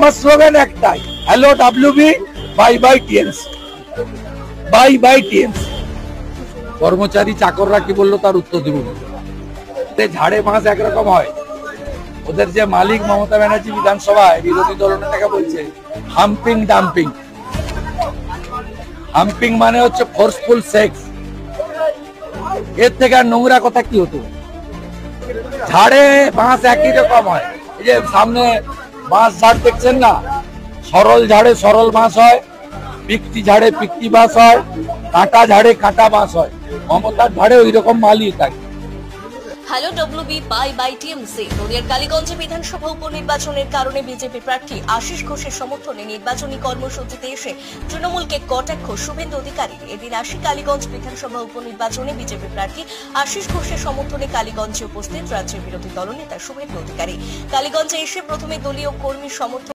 আমার স্লোগান একটাই, hello WB, bye bye TMC, bye bye TMC. কর্মচারী চাকররা কি বললো তার উত্তর দেব। ঝাড়ে বাঁশ একরকম হয়, ওদের যে মালিক মমতা ব্যানার্জি বিধানসভায় বিরোধী দলনেতাকে বলছে হাম্পিং ডাম্পিং। হাম্পিং মানে হচ্ছে ফোর্সফুল সেক্স। এর থেকে আর নোংরা কথা কি হতো? ঝাড়ে বাঁশ একই রকম হয়। এই যে সামনে বাঁশ ঝাড় দেখছেন না, সরল ঝাড়ে সরল বাঁশ হয়, পিকটি ঝাড়ে পিকটি বাঁশ হয়, কাঁটা ঝাড়ে কাঁটা বাঁশ হয়। মমতার ঝাড়ে ওই রকম মালই থাকে। Hello WB, bye bye TMC. নদিয়ার কালীগঞ্জে বিধানসভা উপনির্বাচনের কারণে বিজেপি প্রার্থী আশিস ঘোষের সমর্থনে নির্বাচনী কর্মসূচিতে এসে তৃণমূলকে কটাক্ষ শুভেন্দু অধিকারী। এদিন আসি কালীগঞ্জ বিধানসভা উপনির্বাচনে বিজেপি প্রার্থী আশিস ঘোষের সমর্থনে কালীগঞ্জে উপস্থিত রাজ্যের বিরোধী দলনেতা শুভেন্দু অধিকারী। কালীগঞ্জে এসে প্রথমে দলীয় কর্মী সমর্থন